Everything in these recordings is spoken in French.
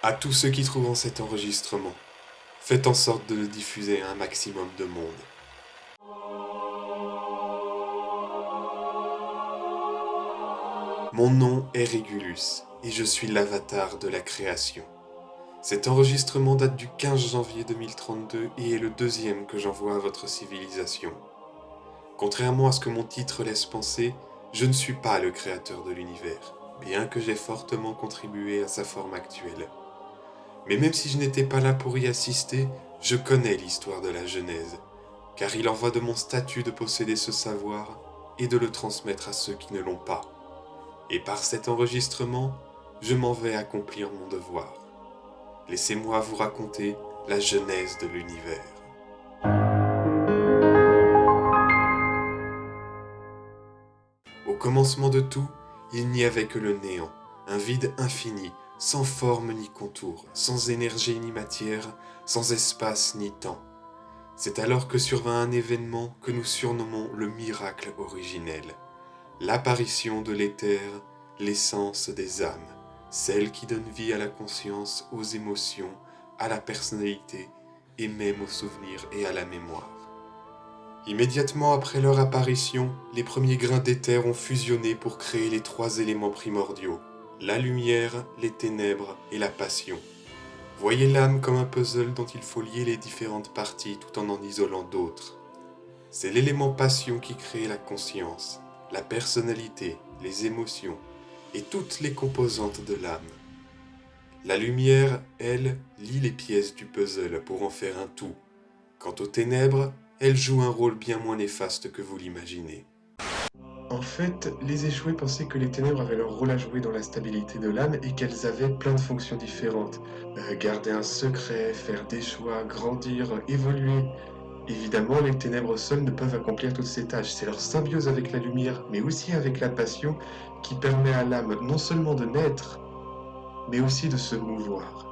À tous ceux qui trouveront cet enregistrement, faites en sorte de le diffuser à un maximum de monde. Mon nom est Régulus et je suis l'avatar de la création. Cet enregistrement date du 15 janvier 2032 et est le deuxième que j'envoie à votre civilisation. Contrairement à ce que mon titre laisse penser, je ne suis pas le créateur de l'univers, bien que j'ai fortement contribué à sa forme actuelle. Mais même si je n'étais pas là pour y assister, je connais l'histoire de la Genèse, car il en va de mon statut de posséder ce savoir et de le transmettre à ceux qui ne l'ont pas. Et par cet enregistrement, je m'en vais accomplir mon devoir. Laissez-moi vous raconter la genèse de l'univers. Au commencement de tout, il n'y avait que le néant, un vide infini, sans forme ni contour, sans énergie ni matière, sans espace ni temps. C'est alors que survint un événement que nous surnommons le miracle originel, l'apparition de l'éther, l'essence des âmes, celle qui donne vie à la conscience, aux émotions, à la personnalité et même aux souvenirs et à la mémoire. Immédiatement après leur apparition, les premiers grains d'éther ont fusionné pour créer les trois éléments primordiaux, la lumière, les ténèbres et la passion. Voyez l'âme comme un puzzle dont il faut lier les différentes parties tout en isolant d'autres. C'est l'élément passion qui crée la conscience, la personnalité, les émotions et toutes les composantes de l'âme. La lumière, elle, lie les pièces du puzzle pour en faire un tout. Quant aux ténèbres, elles jouent un rôle bien moins néfaste que vous l'imaginez. En fait, les échoués pensaient que les ténèbres avaient leur rôle à jouer dans la stabilité de l'âme et qu'elles avaient plein de fonctions différentes. Garder un secret, faire des choix, grandir, évoluer. Évidemment, les ténèbres seules ne peuvent accomplir toutes ces tâches. C'est leur symbiose avec la lumière, mais aussi avec la passion, qui permet à l'âme non seulement de naître, mais aussi de se mouvoir.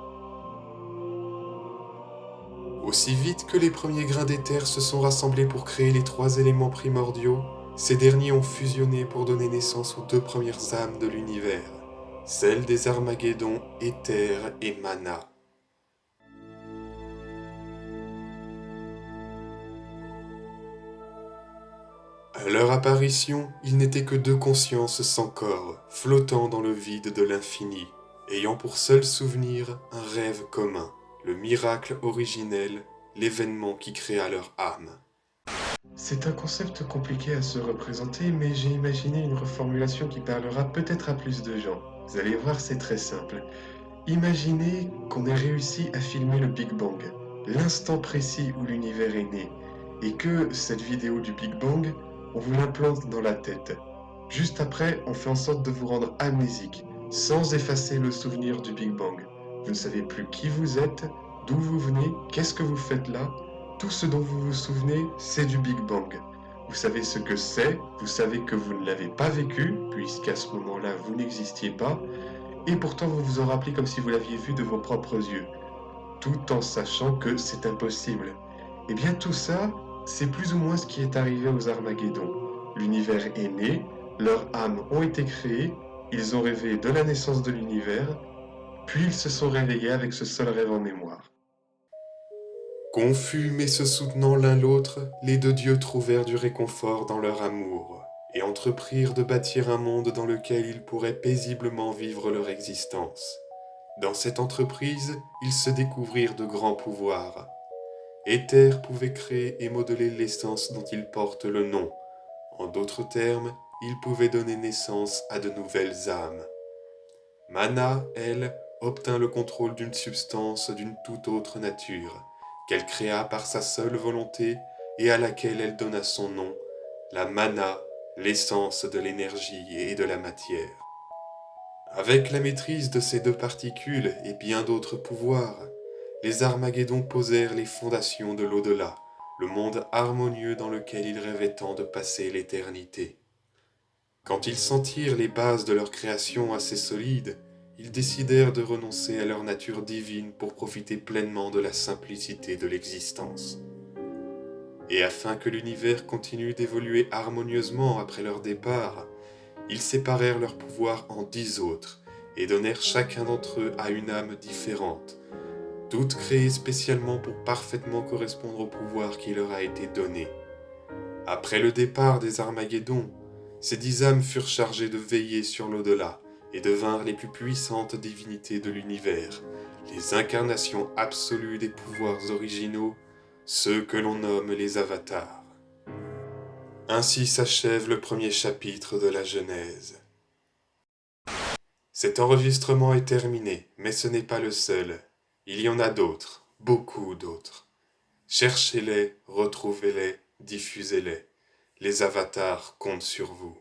Aussi vite que les premiers grains d'éther se sont rassemblés pour créer les trois éléments primordiaux, ces derniers ont fusionné pour donner naissance aux deux premières âmes de l'univers, celles des Armageddons, Éther et Mana. À leur apparition, ils n'étaient que deux consciences sans corps, flottant dans le vide de l'infini, ayant pour seul souvenir un rêve commun, le miracle originel, l'événement qui créa leur âme. C'est un concept compliqué à se représenter, mais j'ai imaginé une reformulation qui parlera peut-être à plus de gens. Vous allez voir, c'est très simple. Imaginez qu'on ait réussi à filmer le Big Bang, l'instant précis où l'univers est né, et que cette vidéo du Big Bang, on vous l'implante dans la tête. Juste après, on fait en sorte de vous rendre amnésique, sans effacer le souvenir du Big Bang. Vous ne savez plus qui vous êtes, d'où vous venez, qu'est-ce que vous faites là. Tout ce dont vous vous souvenez, c'est du Big Bang. Vous savez ce que c'est, vous savez que vous ne l'avez pas vécu, puisqu'à ce moment-là, vous n'existiez pas, et pourtant vous vous en rappelez comme si vous l'aviez vu de vos propres yeux, tout en sachant que c'est impossible. Et bien tout ça, c'est plus ou moins ce qui est arrivé aux Armageddons. L'univers est né, leurs âmes ont été créées, ils ont rêvé de la naissance de l'univers, puis ils se sont réveillés avec ce seul rêve en mémoire. Confus mais se soutenant l'un l'autre, les deux dieux trouvèrent du réconfort dans leur amour, et entreprirent de bâtir un monde dans lequel ils pourraient paisiblement vivre leur existence. Dans cette entreprise, ils se découvrirent de grands pouvoirs. Éther pouvait créer et modeler l'essence dont il porte le nom. En d'autres termes, il pouvait donner naissance à de nouvelles âmes. Mana, elle, obtint le contrôle d'une substance d'une toute autre nature, qu'elle créa par sa seule volonté et à laquelle elle donna son nom, la mana, l'essence de l'énergie et de la matière. Avec la maîtrise de ces deux particules et bien d'autres pouvoirs, les Armageddons posèrent les fondations de l'au-delà, le monde harmonieux dans lequel ils rêvaient tant de passer l'éternité. Quand ils sentirent les bases de leur création assez solides, ils décidèrent de renoncer à leur nature divine pour profiter pleinement de la simplicité de l'existence. Et afin que l'univers continue d'évoluer harmonieusement après leur départ, ils séparèrent leur pouvoir en 10 autres, et donnèrent chacun d'entre eux à une âme différente, toutes créées spécialement pour parfaitement correspondre au pouvoir qui leur a été donné. Après le départ des Armageddons, ces 10 âmes furent chargées de veiller sur l'au-delà et devinrent les plus puissantes divinités de l'univers, les incarnations absolues des pouvoirs originaux, ceux que l'on nomme les avatars. Ainsi s'achève le premier chapitre de la Genèse. Cet enregistrement est terminé, mais ce n'est pas le seul. Il y en a d'autres, beaucoup d'autres. Cherchez-les, retrouvez-les, diffusez-les. Les avatars comptent sur vous.